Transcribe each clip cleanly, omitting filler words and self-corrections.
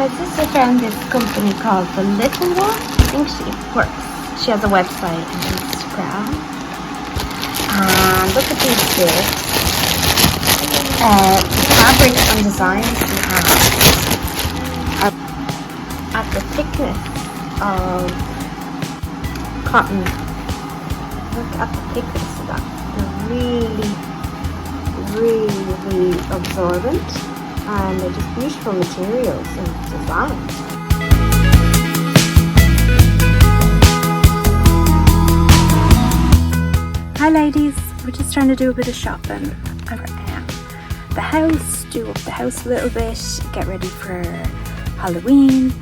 my sister found this company called The Little One. I think she works. She has a website and Instagram. And look at these bits. Fabrics and designs we have at the thickness of cotton. Look at the thickness of that. They're really absorbent, and they're just beautiful materials and designs. Hi ladies, we're just trying to do a bit of shopping around the house, do up the house a little bit, get ready for Halloween.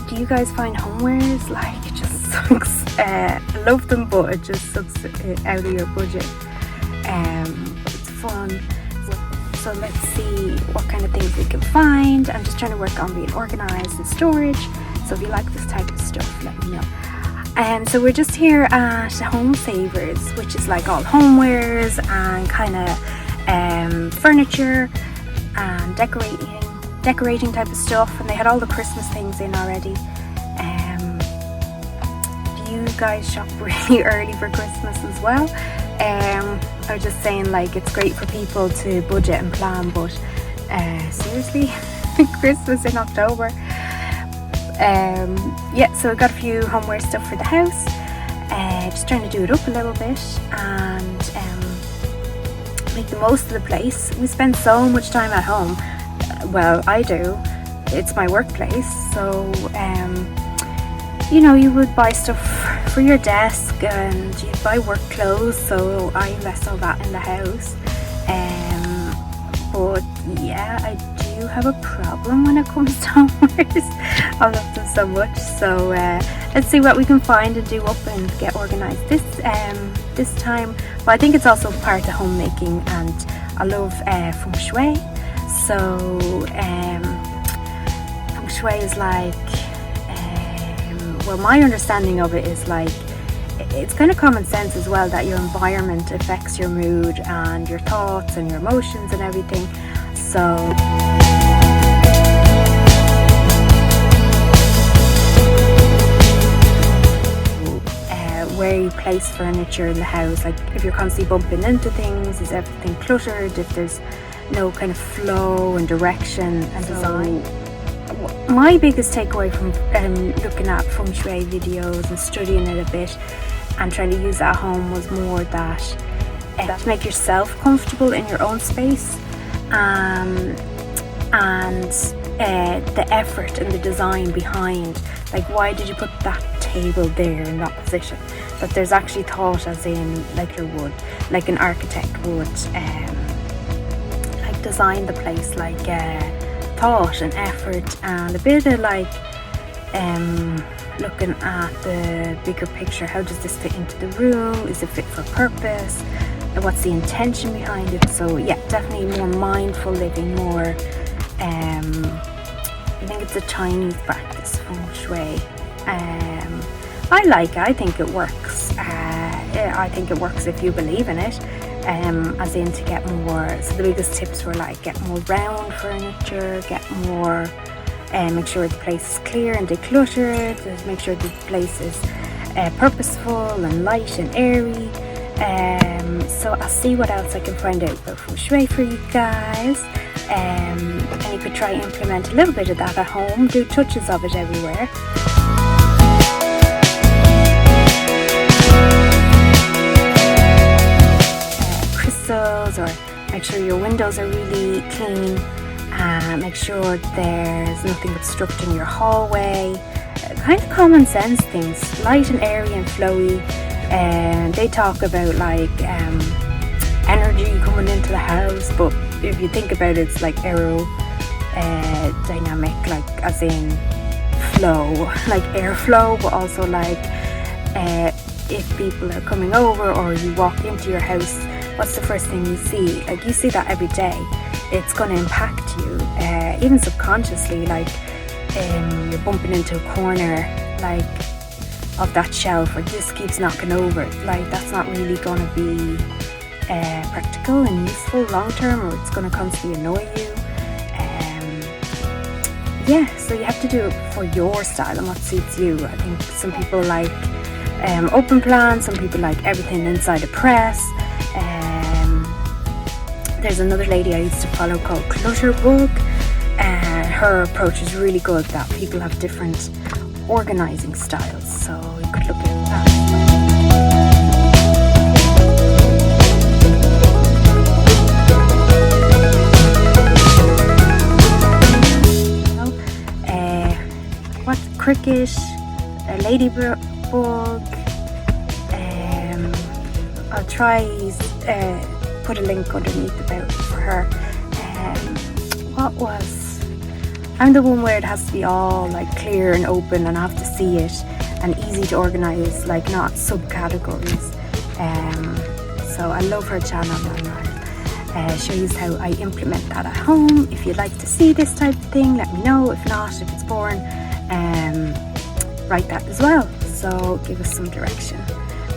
Do you guys find homewares like just sucks? I love them, but it just sucks out of your budget. It's fun. So let's see what kind of things we can find. I'm just trying to work on being organized and storage. So if you like this type of stuff, let me know. So we're just here at Home Savers, which is like all homewares and kind of furniture and decorating type of stuff. And they had all the Christmas things in already. Do you guys shop really early for Christmas as well? I was just saying, like, it's great for people to budget and plan, but seriously, Christmas in October. Yeah, so I got a few homeware stuff for the house. Just trying to do it up a little bit and make the most of the place. We spend so much time at home. Well, I do. It's my workplace, so you know, you would buy stuff for your desk and you'd buy work clothes, so I invest all that in the house. But yeah, I do have a problem when it comes to homewares. I love them so much, so let's see what we can find and do up and get organized this time. But I think it's also part of homemaking, and I love Feng Shui. So Feng Shui is like, well, my understanding of it is like, it's kind of common sense as well, that your environment affects your mood and your thoughts and your emotions and everything. So where you place furniture in the house, like if you're constantly bumping into things, is everything cluttered, if there's no kind of flow and direction and design. My biggest takeaway from looking at Feng Shui videos and studying it a bit and trying to use it at home was more that to make yourself comfortable in your own space, and the effort and the design behind, like, why did you put that table there in that position? That there's actually thought, as in like you would, like an architect would like design the place, like thought and effort, and a bit of like looking at the bigger picture. How does this fit into the room? Is it fit for purpose? And what's the intention behind it? So yeah, definitely more mindful living, more I think it's a Chinese practice, Feng Shui. I like it. I think it works. I think it works if you believe in it. As in to get more, so the biggest tips were like get more round furniture, get more, make sure the place is clear and decluttered, make sure the place is purposeful and light and airy. So I'll see what else I can find out about Feng Shui for you guys, and you could try implement a little bit of that at home, do touches of it everywhere. Or make sure your windows are really clean, make sure there's nothing obstructing your hallway, kind of common sense things, light and airy and flowy. And they talk about like energy coming into the house, but if you think about it, it's like aerodynamic, like as in flow, like airflow, but also like if people are coming over or you walk into your house, what's the first thing you see? Like, you see that every day. It's going to impact you, even subconsciously, like you're bumping into a corner like of that shelf, or this keeps knocking over, like that's not really going to be practical and useful long term, or it's going to constantly annoy you. yeah, so you have to do it for your style and what suits you. I think some people like open plan, some people like everything inside a press. There's another lady I used to follow called Clutterbug, and her approach is really good, that people have different organizing styles, so you could look at that. What's cricket, a ladybug. I'll try put a link underneath about for her. I'm the one where it has to be all like clear and open, and I have to see it and easy to organize, like not subcategories. So I love her channel, and I'll show you how I implement that at home. If you'd like to see this type of thing, let me know. If not, if it's boring, write that as well. So give us some direction,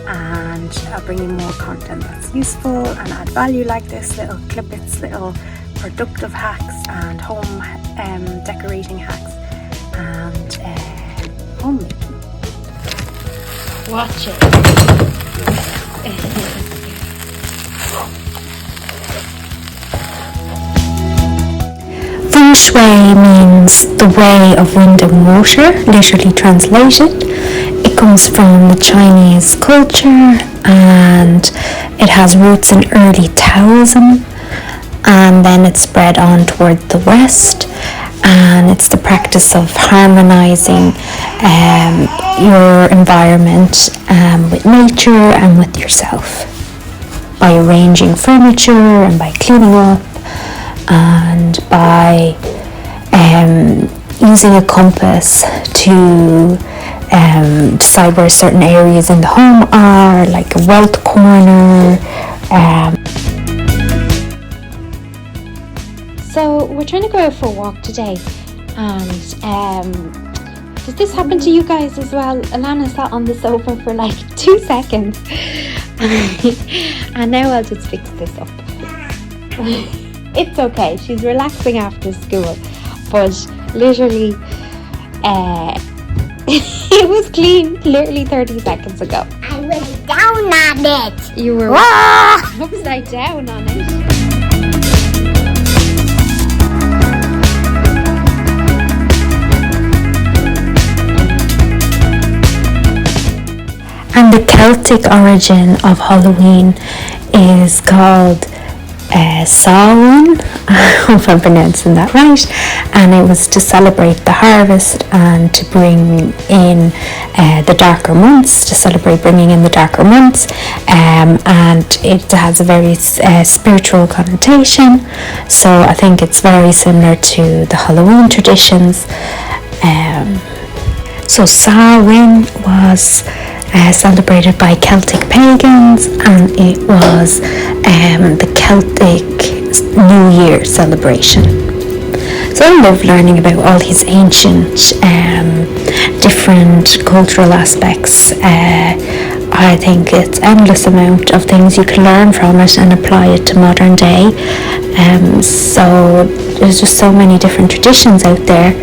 and I'll bring you more content that's useful and add value, like this, little clippets, little productive hacks and home decorating hacks and homemaking. Watch it. Feng Shui means the way of wind and water, literally translated. It comes from the Chinese culture, and it has roots in early Taoism, and then it spread on toward the West, and it's the practice of harmonizing your environment with nature and with yourself by arranging furniture and by cleaning up and by using a compass to decide where certain areas in the home are, like a wealth corner. So we're trying to go out for a walk today, and did this happen to you guys as well? Alana sat on the sofa for like 2 seconds and now I'll just fix this up. It's okay, she's relaxing after school, but literally it was clean literally 30 seconds ago. I was down on it. You were upside down on it. And the Celtic origin of Halloween is called Samhain. I hope I'm pronouncing that right. And it was to celebrate the harvest and to bring in the darker months, to celebrate bringing in the darker months. And it has a very spiritual connotation. So I think it's very similar to the Halloween traditions. So Samhain was celebrated by Celtic pagans, and it was the Celtic New Year celebration. So I love learning about all these ancient different cultural aspects. I think it's endless amount of things you can learn from it and apply it to modern day. So there's just so many different traditions out there.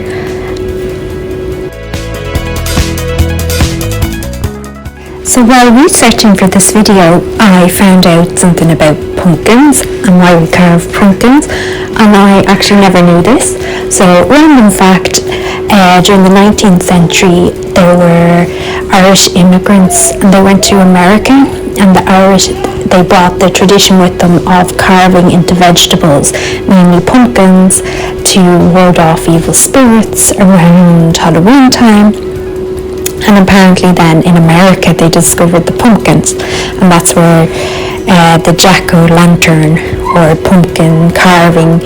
So while researching for this video, I found out something about pumpkins and why we carve pumpkins, and I actually never knew this. So random fact, during the 19th century there were Irish immigrants, and they went to America, and the Irish, they brought the tradition with them of carving into vegetables, mainly pumpkins, to ward off evil spirits around Halloween time. And apparently then in America they discovered the pumpkins, and that's where the jack-o'-lantern or pumpkin carving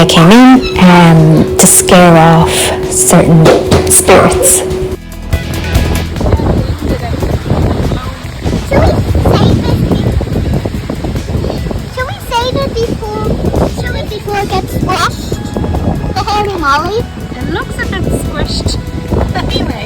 came in to scare off certain spirits. Should we save it before it gets squished? The Holy Molly? It looks a bit squished. Anyway.